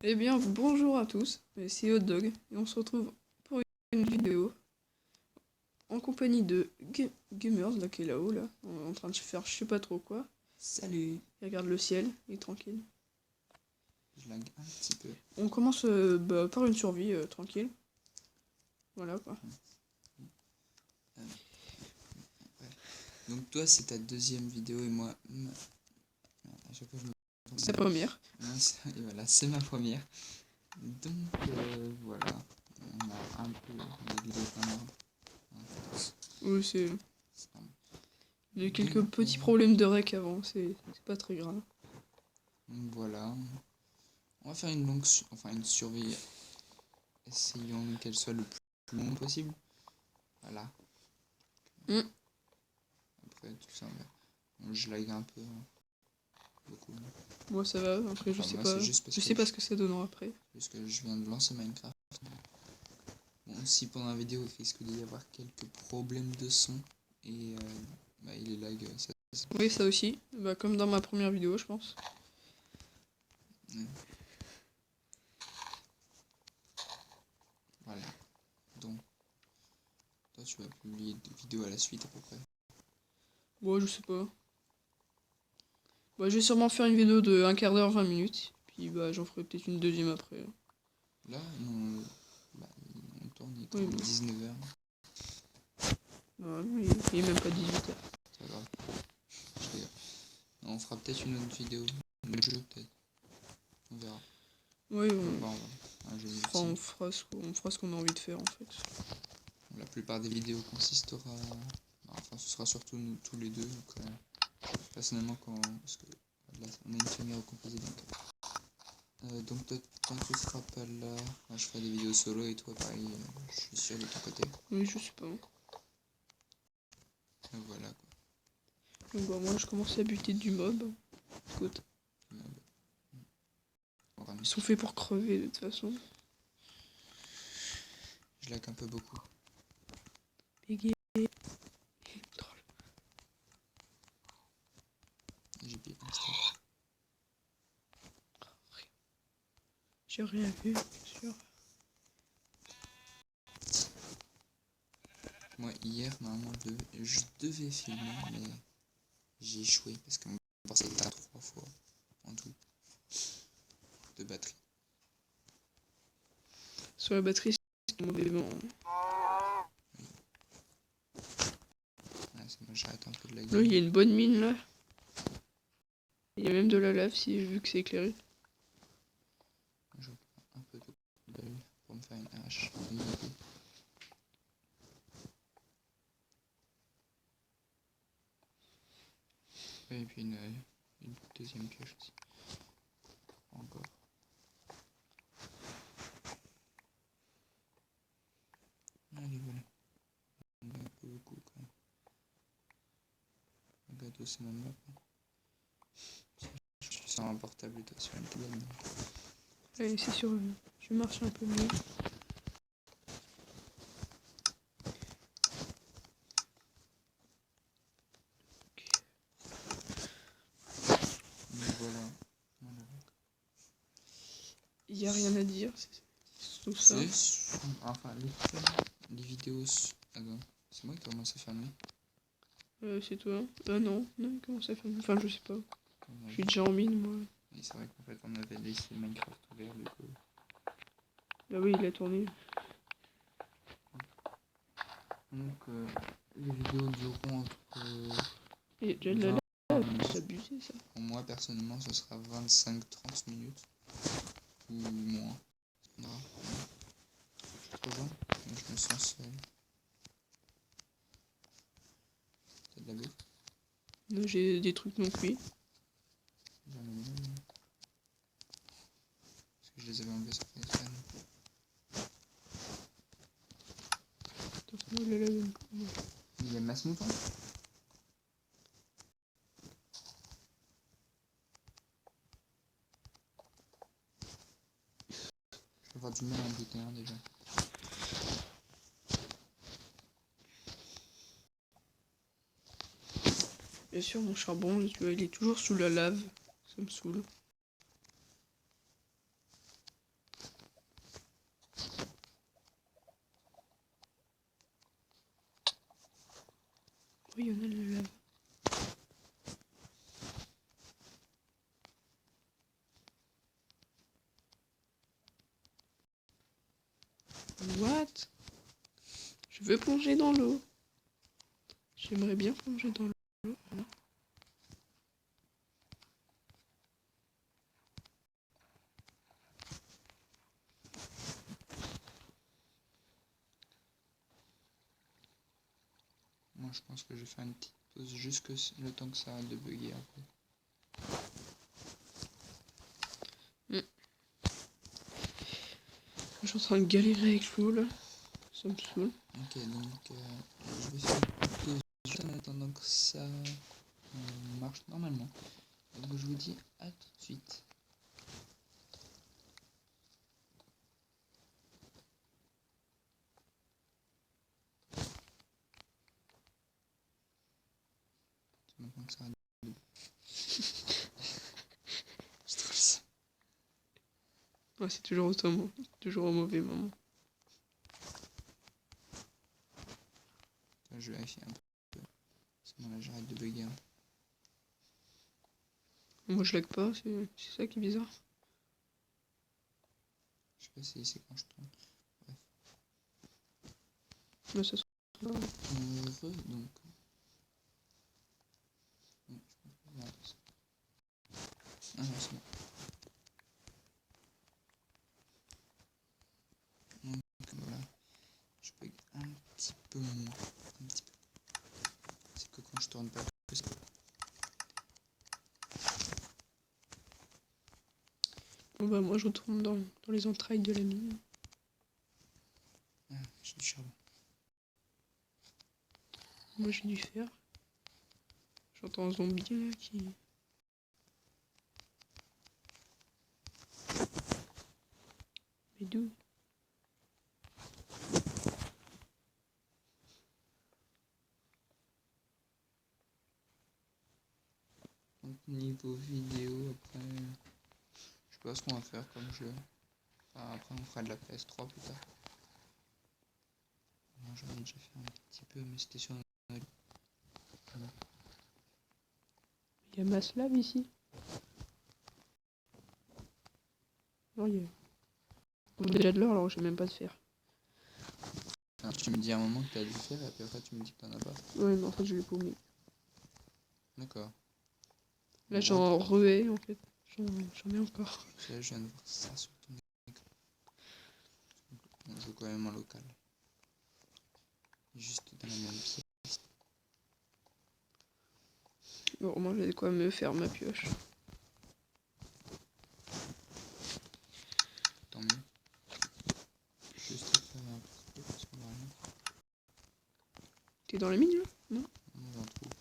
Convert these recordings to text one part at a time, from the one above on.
Eh bien, bonjour à tous, c'est Hot Dog, et on se retrouve pour une vidéo en compagnie de Gamers, là, qui est là-haut, là, en train de se faire je sais pas trop quoi. Salut. Il regarde le ciel, il est tranquille. Je lag un petit peu. On commence par une survie tranquille. Voilà quoi. Ouais. Donc toi c'est ta deuxième vidéo et moi... À chaque fois je me... C'est la première. Et voilà, c'est ma première. Donc voilà. On a un peu des vidéos en ordre. Oui, c'est... C'est pas mal. Il y a eu quelques Donc, petits problèmes de rec avant, c'est pas très grave. voilà. On va faire une une survie. Essayons qu'elle soit le plus long possible. Voilà. Mm. Après tout ça, bon, je lag un peu. Beaucoup. Moi ça va, après je Enfin, sais moi, pas. c'est juste parce Je que sais pas ce que ça donnera après. Parce que je viens de lancer Minecraft. Bon, si pendant la vidéo il risque d'y avoir quelques problèmes de son et il est lag, Oui, ça aussi, bah, comme dans ma première vidéo, je pense. voilà. Donc, toi tu vas publier des vidéos à la suite à peu près. Bon, je sais pas. Bah, je vais sûrement faire une vidéo de 1/4 d'heure, 20 minutes. Puis bah, j'en ferai peut-être une deuxième après. Là, non, on tourne, il est Oui, 19h. ouais, il est même pas 18h. C'est pas grave. Je rigole. On fera peut-être une autre vidéo. Le jeu peut-être. On verra. Oui, Un jeu on multi. fera ce qu'on a envie de faire en fait. La plupart des vidéos consistera... Enfin, ce sera surtout nous tous les deux. Donc, personnellement, parce que là, on a une famille recomposée. Donc toi, tant que tu seras pas là, moi, je ferai des vidéos solo et toi pareil, je suis sûr de ton côté. Oui, je sais pas. Voilà Donc bah, moi je commence à buter du mob. Écoute, quoi. ils sont faits pour crever de toute façon. Je lag un peu beaucoup. Bégué. J'ai bien installé. J'ai rien vu, bien sûr. Moi hier, normalement, je devais filmer, mais j'ai échoué parce que mon portable était à 3 fois en tout de batterie. Sur la batterie, c'est mauvais vent. Ouais, moi j'arrête un peu de Là, laguer. il y a une bonne mine là. Il y a même de la lave si vu que c'est éclairé. Je prends un peu de colle pour me faire une hache. Et puis une deuxième pioche aussi. Encore. Allez, voilà. On a un peu beaucoup quand même. Le gâteau, c'est ma map. Je suis sur un portable et toi sur une tablette. Allez, c'est sûr, je marche un peu mieux. Donc voilà. Il y a rien à dire, c'est tout ça. Enfin, les vidéos... Attends, c'est moi qui commence à fermer. C'est toi. Ah non, non, comment ça fait. Enfin, je sais pas. Je suis Et déjà en mine, moi. c'est vrai qu'en fait, on avait laissé Minecraft ouvert, du coup. Bah oui, il a tourné. Donc, les vidéos dureront entre... Il y a déjà de la lave, c'est abusé ça. Pour moi, personnellement, ce sera 25-30 minutes. Ou moins. Non. Je suis trop jeune, donc je me sens seul. T'as de la bouffe? Là, j'ai des trucs non cuits. J'en ai mis. Parce que je les avais enlevés sur téléphone. Attention, la lave. Il y a masse mouton. Je vais avoir du mal à en buter un déjà. Bien sûr, mon charbon, tu vois, il est toujours sous la lave. Ça me saoule. Oh, il y en a le lave. What? Je veux plonger dans l'eau. J'aimerais bien plonger dans l'eau. Voilà. Moi, je pense que je vais faire une petite pause juste le temps que ça arrête de bugger un peu. Je suis en train de galérer avec l'eau là. Ça me saoule. Ok, donc je vais faire une pause juste en attendant que ça marche normalement. Donc je vous dis à tout de suite. C'est maintenant que ça arrête de bugger. Je trouve ça. Ouais, c'est toujours toujours au mauvais moment. Je vais vérifier un peu. Sinon là j'arrête de bugger. Hein. Moi je lag pas, c'est ça qui est bizarre. Je sais pas si c'est quand je tourne. Bref. Mais ça se Donc. Oui, je pense que ah non, c'est bon. Donc voilà. Je bug un petit peu moins. Un petit peu. C'est que quand je tourne pas que ça. Bon bah moi je retourne dans les entrailles de la mine. Ah, j'ai du charbon. Moi j'ai du fer. J'entends un zombie là qui... Mais d'où? Donc niveau vidéo après. Je sais pas ce qu'on va faire comme jeu. Enfin, après on fera de la PS3 plus tard. Moi j'en ai déjà fait un petit peu mais c'était sur Il y a ma slave ici. Non, il y a... On a déjà de l'or alors j'ai même pas de fer. Enfin, tu me dis à un moment que t'as dû faire et puis après tu me dis que t'en as pas. Ouais mais en fait je l'ai paumé. D'accord. Là j'en re-ai en fait. J'en ai encore. Là, je viens de voir ça sur ton écran. On joue quand même en local. Juste dans la même pièce. Bon, au moins j'ai de quoi me faire ma pioche. Tant mieux. Juste faire un petit peu parce qu'on va rien. T'es dans la mine là? Non? J'en trouve.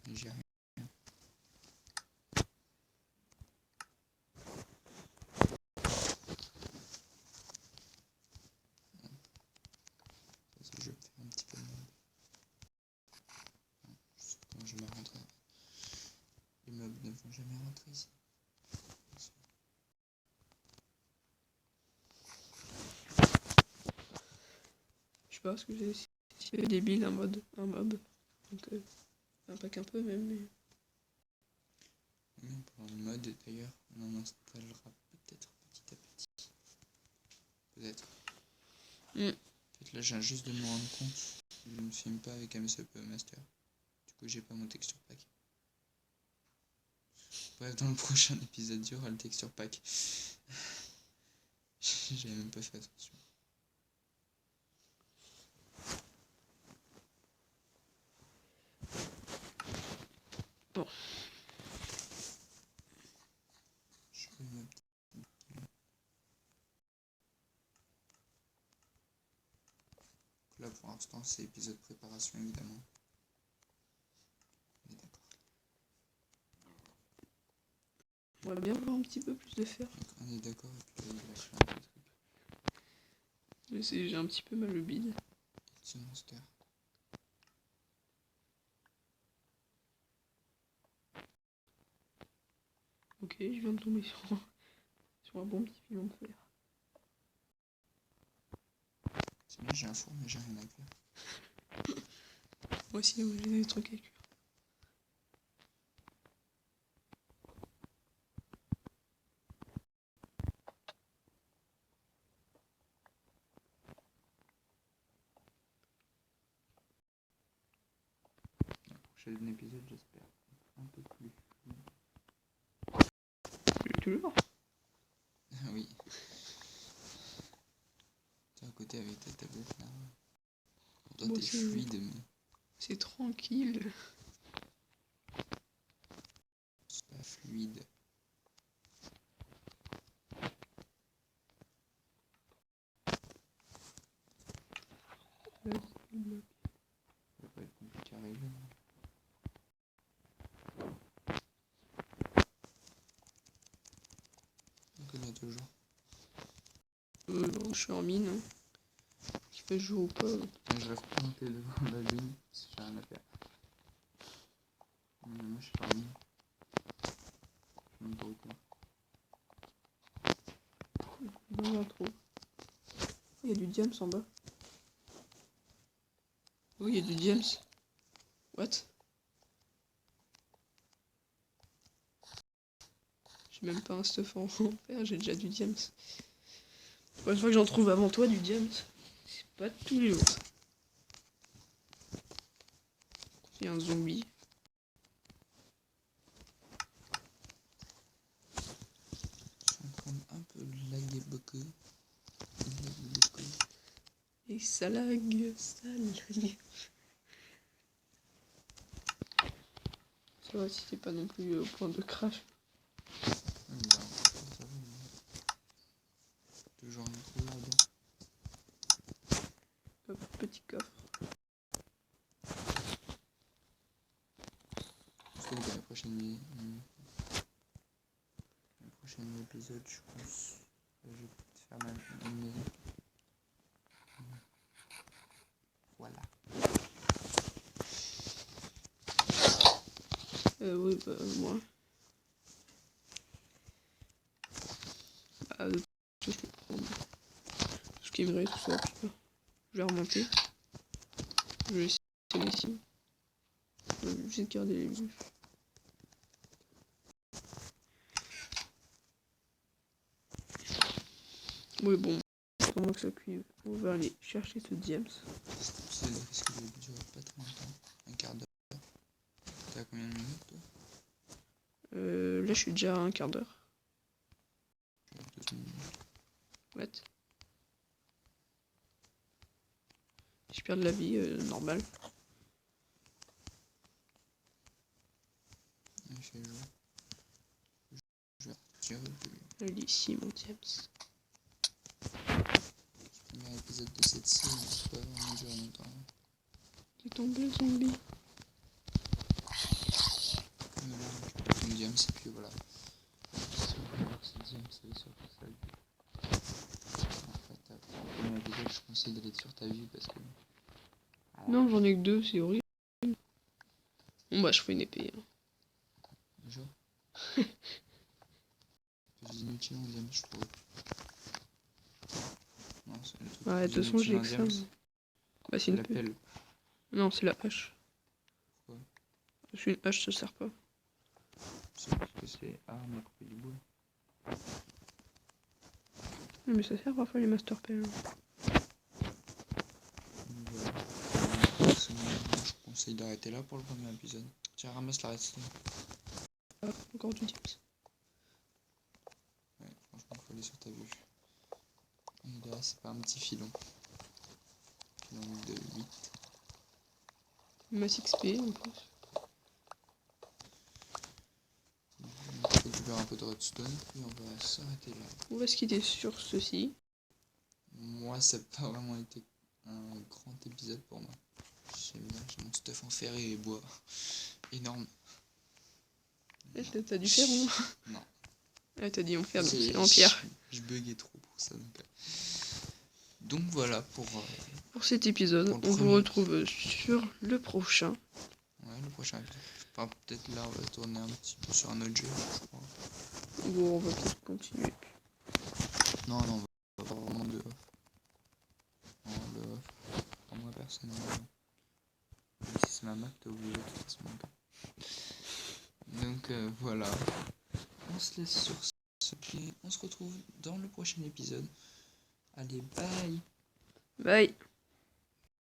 Mais j'ai rien. Parce que je vais faire un petit peu de meubles. Je sais quand je vais rentrer. Les meubles ne vont jamais rentrer ici. Je sais pas parce que j'ai aussi débile un mob. Donc un pack un peu même mais... Oui, en parlant de mode d'ailleurs, on en installera peut-être petit à petit. Peut-être. En fait là je viens juste de me rendre compte. Je ne filme pas avec MSUP Master. Du coup j'ai pas mon texture pack. Bref, dans le prochain épisode, il y aura le texture pack. J'avais même pas fait attention. Bon. Je vais me... Là pour l'instant c'est épisode préparation évidemment. On est d'accord. On va bien avoir un petit peu plus de fer. Donc, on est d'accord et puis là il lâche un peu de truc. Mais j'ai un petit peu mal au bide. It's a monster. Ok, je viens de tomber sur un bon petit filon de fer. Moi j'ai un four mais j'ai rien à cuire. Moi aussi, ouais, j'ai des trucs à cuire. Prochain épisode j'espère un peu plus. Toujours. Oui. T'es à côté avec ta tablette là. Pour toi Bon, t'es fluide mais c'est tranquille. c'est pas fluide. Là, Ça va pas être compliqué à régler. Donc là toujours. non, je suis en mine. Hein. Qu'il fait jour ou pas. Je reste planté devant la lune parce que j'ai rien à faire. Moi je suis pas en mine. Je suis même pas au coin. Dans un trou. Il y a du diams en bas. Oui, il y a du diams. What? J'ai même pas un stuff en fer, j'ai déjà du diams. Une fois que j'en trouve avant toi du diams, c'est pas tous les jours. Il y a un zombie. Je suis en train de un peu laguer beaucoup. Et ça lag, ça lag. Ça va si t'es pas non plus au point de crash. Toujours un gros lag. Hop, petit coffre. Parce que dans le prochain épisode, je pense que je vais peut-être faire une maison. Voilà. Oui, bah, moi. Ah, tout ce qui me reste, tout ça, puis, je vais remonter. Je vais essayer ici. Je vais essayer de garder les vues. Oui, bon, pendant que ça cuive, on va aller chercher ce diams. C'est le risque de durer pas très longtemps. Un quart d'heure. T'es à combien de minutes toi? Là, je suis déjà à un quart d'heure. Je suis à 2 minutes. What? Je perds de la vie, normal. Il fait jour. Je vais retirer le Il est ici, mon diams. premier épisode de cette série. C'est pas vraiment duré longtemps. Il est tombé, le zombie. Une diams et puis voilà. Si on veut voir cette diams, c'est sûr que ça. En fait, après le premier épisode, je conseille d'aller sur ta vue parce que. Non, j'en ai que deux, c'est horrible. Bon, bah, je fais une épée. Hein. Déjà. C'est inutile en diams, je trouve. Non, c'est le truc. Ouais, de toute façon, j'ai que ça. Diams, Bah, c'est c'est une la pelle. pelle. Non, c'est la hache. Pourquoi? Parce qu'une hache, ça sert pas. C'est parce que c'est arme à couper du bois. Non, mais ça sert parfois les master pelles. Voilà. Je conseille d'arrêter là pour le premier épisode. Tiens, ramasse la redstone. Ah, encore du diams. Ouais, franchement, faut aller sur ta vue. Et là, c'est pas un petit filon. Filon de 8. Masse XP en plus. On récupère un peu de redstone, puis on va s'arrêter là. On va se quitter sur ceci. Moi, ça n'a pas vraiment été un grand épisode pour moi. J'ai mon stuff en fer et bois. Énorme. T'as du fer ou non? Ah, t'as dit en fer, donc C'est- c'est en pierre. Je buguais trop pour ça. Donc voilà pour Pour cet épisode, pour le on vous premier. retrouve sur le prochain. Ouais, le prochain épisode. Enfin, peut-être là, on va tourner un petit peu sur un autre jeu, je crois. Bon, on va peut-être continuer. Non, on va pas vraiment de off. Non, le off, personnellement. Même si c'est ma map, t'as oublié de toute façon. Donc voilà. On se laisse sur ce pied. On se retrouve dans le prochain épisode. Allez, bye! Bye!